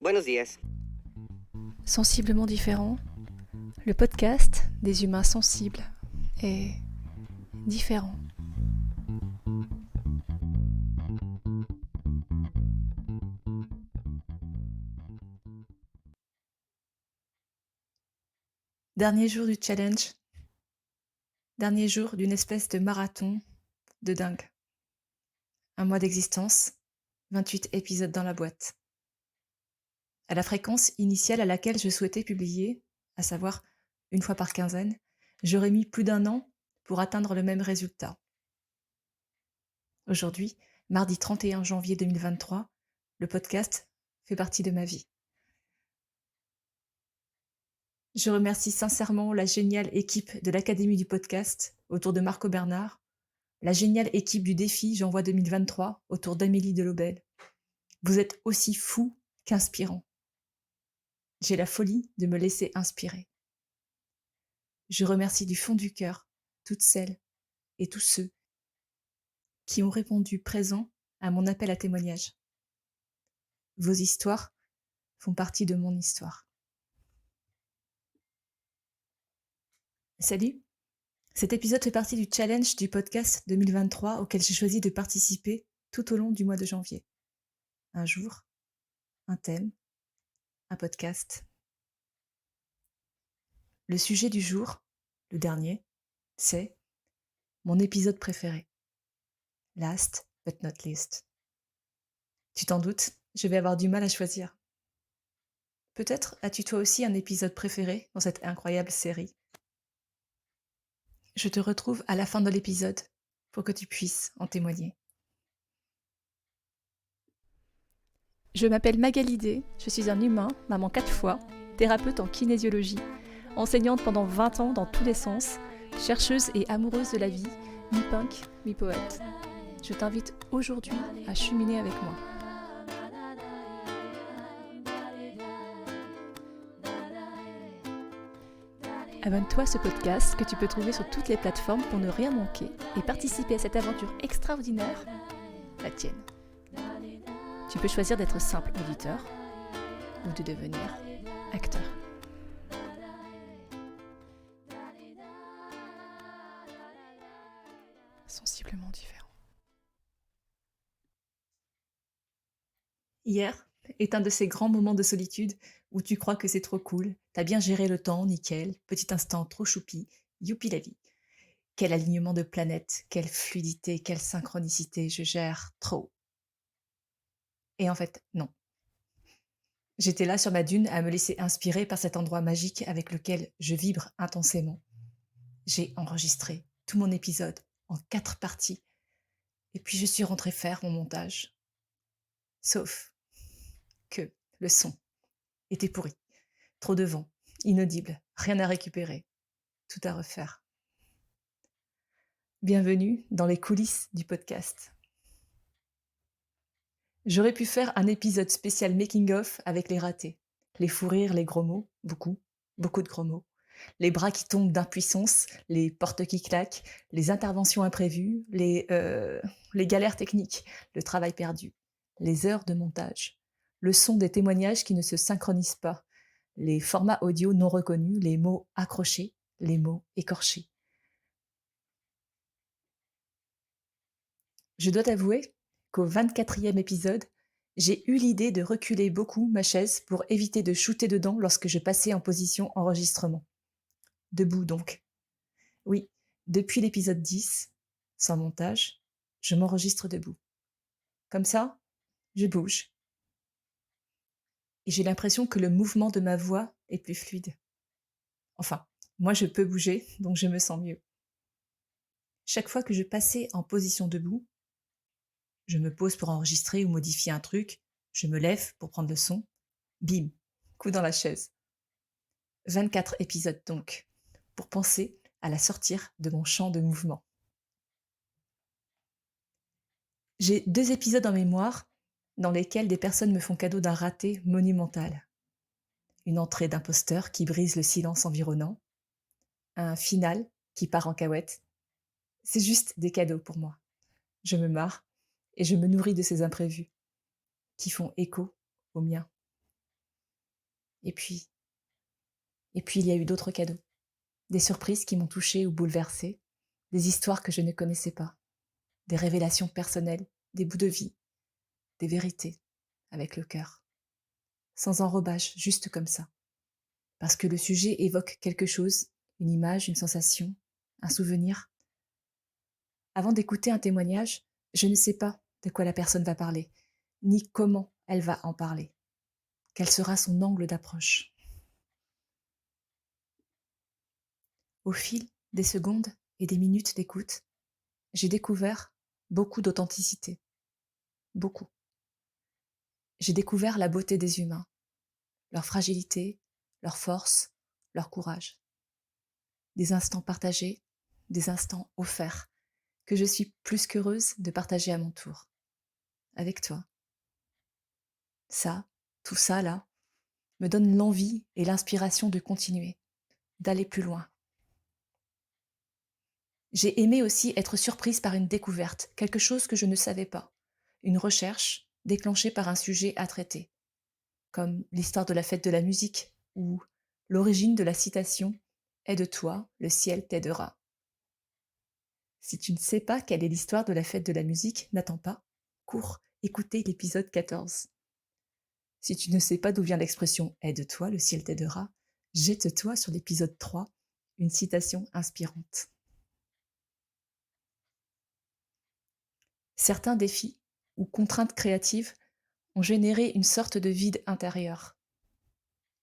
Buenos días. Sensiblement différent, le podcast des humains sensibles et différents. Dernier jour du challenge, dernier jour d'une espèce de marathon de dingue. Un mois d'existence, 28 épisodes dans la boîte. À la fréquence initiale à laquelle je souhaitais publier, à savoir une fois par quinzaine, j'aurais mis plus d'un an pour atteindre le même résultat. Aujourd'hui, mardi 31 janvier 2023, le podcast fait partie de ma vie. Je remercie sincèrement la géniale équipe de l'Académie du podcast autour de Marco Bernard, la géniale équipe du défi J'envoie 2023 autour d'Amélie Delobel. Vous êtes aussi fous qu'inspirants. J'ai la folie de me laisser inspirer. Je remercie du fond du cœur toutes celles et tous ceux qui ont répondu présent à mon appel à témoignage. Vos histoires font partie de mon histoire. Salut! Cet épisode fait partie du challenge du podcast 2023 auquel j'ai choisi de participer tout au long du mois de janvier. Un jour, un thème, un podcast. Le sujet du jour, le dernier, c'est mon épisode préféré. Last but not least. Tu t'en doutes, je vais avoir du mal à choisir. Peut-être as-tu toi aussi un épisode préféré dans cette incroyable série. Je te retrouve à la fin de l'épisode pour que tu puisses en témoigner. Je m'appelle Magalidé, je suis un humain, maman 4 fois, thérapeute en kinésiologie, enseignante pendant 20 ans dans tous les sens, chercheuse et amoureuse de la vie, mi-punk, mi-poète. Je t'invite aujourd'hui à cheminer avec moi. Abonne-toi à ce podcast que tu peux trouver sur toutes les plateformes pour ne rien manquer et participer à cette aventure extraordinaire, la tienne. Tu peux choisir d'être simple auditeur ou de devenir acteur. Sensiblement différent. Hier est un de ces grands moments de solitude où tu crois que c'est trop cool, t'as bien géré le temps, nickel, petit instant trop choupi, youpi la vie. Quel alignement de planètes, quelle fluidité, quelle synchronicité, je gère trop. Et en fait, non. J'étais là sur ma dune à me laisser inspirer par cet endroit magique avec lequel je vibre intensément. J'ai enregistré tout mon épisode en 4 parties et puis je suis rentrée faire mon montage. Sauf que le son était pourri. Trop de vent, inaudible, rien à récupérer, tout à refaire. Bienvenue dans les coulisses du podcast. J'aurais pu faire un épisode spécial making-of avec les ratés. Les fous rires, les gros mots, beaucoup de gros mots. Les bras qui tombent d'impuissance, les portes qui claquent, les interventions imprévues, les galères techniques, le travail perdu, les heures de montage, le son des témoignages qui ne se synchronisent pas, les formats audio non reconnus, les mots accrochés, les mots écorchés. Je dois t'avouer qu'au 24e épisode, j'ai eu l'idée de reculer beaucoup ma chaise pour éviter de shooter dedans lorsque je passais en position enregistrement. Debout donc. Oui, depuis l'épisode 10, sans montage, je m'enregistre debout. Comme ça, je bouge. Et j'ai l'impression que le mouvement de ma voix est plus fluide. Enfin, moi je peux bouger, donc je me sens mieux. Chaque fois que je passais en position debout, je me pose pour enregistrer ou modifier un truc, je me lève pour prendre le son, bim, coup dans la chaise. 24 épisodes donc, pour penser à la sortir de mon champ de mouvement. J'ai 2 épisodes en mémoire dans lesquels des personnes me font cadeau d'un raté monumental. Une entrée d'imposteur qui brise le silence environnant, un final qui part en cahuète. C'est juste des cadeaux pour moi. Je me marre et je me nourris de ces imprévus qui font écho aux miens. Et puis, il y a eu d'autres cadeaux. Des surprises qui m'ont touchée ou bouleversée, des histoires que je ne connaissais pas, des révélations personnelles, des bouts de vie, des vérités, avec le cœur. Sans enrobage, juste comme ça. Parce que le sujet évoque quelque chose, une image, une sensation, un souvenir. Avant d'écouter un témoignage, je ne sais pas de quoi la personne va parler, ni comment elle va en parler. Quel sera son angle d'approche. Au fil des secondes et des minutes d'écoute, j'ai découvert beaucoup d'authenticité. Beaucoup. J'ai découvert la beauté des humains, leur fragilité, leur force, leur courage. Des instants partagés, des instants offerts, que je suis plus qu'heureuse de partager à mon tour. Avec toi. Ça, tout ça là, me donne l'envie et l'inspiration de continuer, d'aller plus loin. J'ai aimé aussi être surprise par une découverte, quelque chose que je ne savais pas, une recherche déclenchée par un sujet à traiter, comme l'histoire de la fête de la musique ou l'origine de la citation « Aide-toi, le ciel t'aidera ». Si tu ne sais pas quelle est l'histoire de la fête de la musique, n'attends pas, cours écouter l'épisode 14. Si tu ne sais pas d'où vient l'expression « Aide-toi, le ciel t'aidera », jette-toi sur l'épisode 3, une citation inspirante. Certains défis ou contraintes créatives ont généré une sorte de vide intérieur,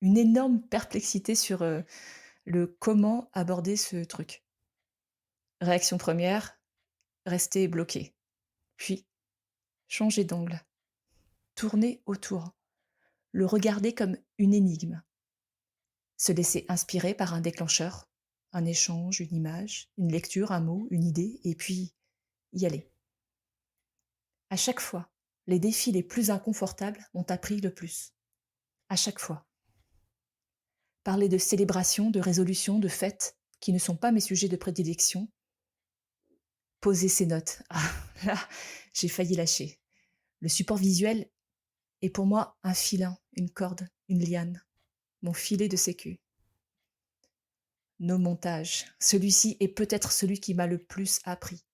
une énorme perplexité sur le comment aborder ce truc. Réaction première, rester bloqué. Puis, changer d'angle, tourner autour, le regarder comme une énigme, se laisser inspirer par un déclencheur, un échange, une image, une lecture, un mot, une idée, et puis y aller. À chaque fois, les défis les plus inconfortables m'ont appris le plus. À chaque fois. Parler de célébration, de résolution, de fêtes, qui ne sont pas mes sujets de prédilection. Poser ses notes. Ah, là, j'ai failli lâcher. Le support visuel est pour moi un filin, une corde, une liane, mon filet de sécu. Nos montages. Celui-ci est peut-être celui qui m'a le plus appris.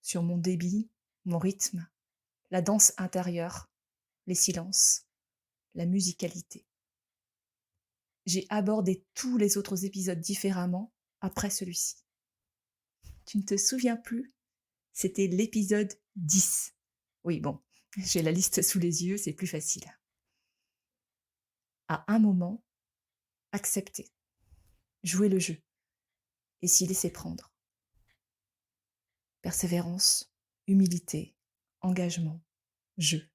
Sur mon débit, mon rythme, la danse intérieure, les silences, la musicalité. J'ai abordé tous les autres épisodes différemment après celui-ci. Tu ne te souviens plus? C'était l'épisode 10. Oui, bon, j'ai la liste sous les yeux, c'est plus facile. À un moment, accepter, jouer le jeu et s'y laisser prendre. Persévérance, humilité, engagement, jeu.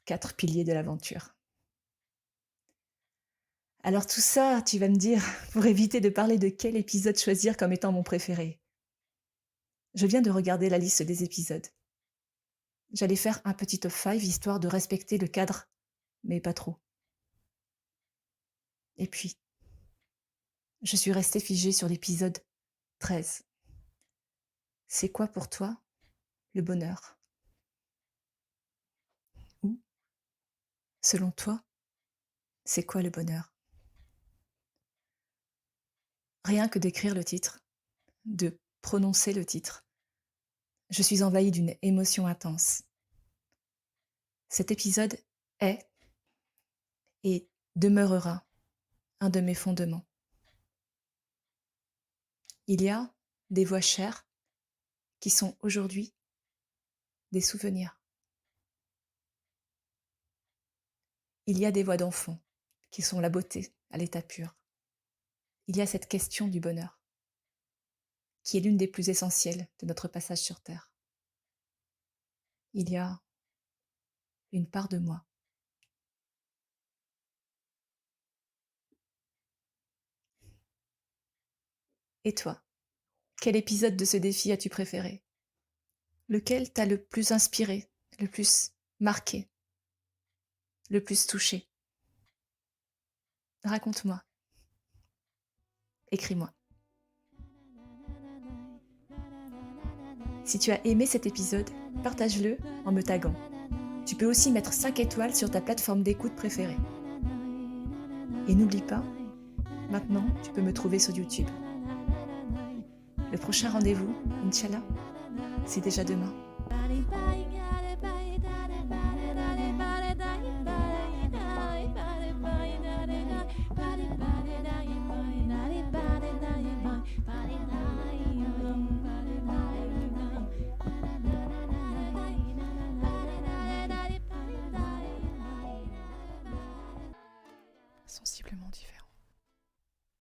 4 piliers de l'aventure. Alors tout ça, tu vas me dire, pour éviter de parler de quel épisode choisir comme étant mon préféré. Je viens de regarder la liste des épisodes. J'allais faire un petit top 5 histoire de respecter le cadre, mais pas trop. Et puis, je suis restée figée sur l'épisode 13. C'est quoi pour toi le bonheur? Ou, selon toi, c'est quoi le bonheur? Rien que d'écrire le titre, de prononcer le titre, je suis envahie d'une émotion intense. Cet épisode est et demeurera un de mes fondements. Il y a des voix chères qui sont aujourd'hui des souvenirs. Il y a des voix d'enfants qui sont la beauté à l'état pur. Il y a cette question du bonheur, qui est l'une des plus essentielles de notre passage sur Terre. Il y a une part de moi. Et toi, quel épisode de ce défi as-tu préféré? Lequel t'a le plus inspiré, le plus marqué, le plus touché? Raconte-moi. Écris-moi. Si tu as aimé cet épisode, partage-le en me taguant. Tu peux aussi mettre 5 étoiles sur ta plateforme d'écoute préférée. Et n'oublie pas, maintenant, tu peux me trouver sur YouTube. Le prochain rendez-vous, Inch'Allah, c'est déjà demain.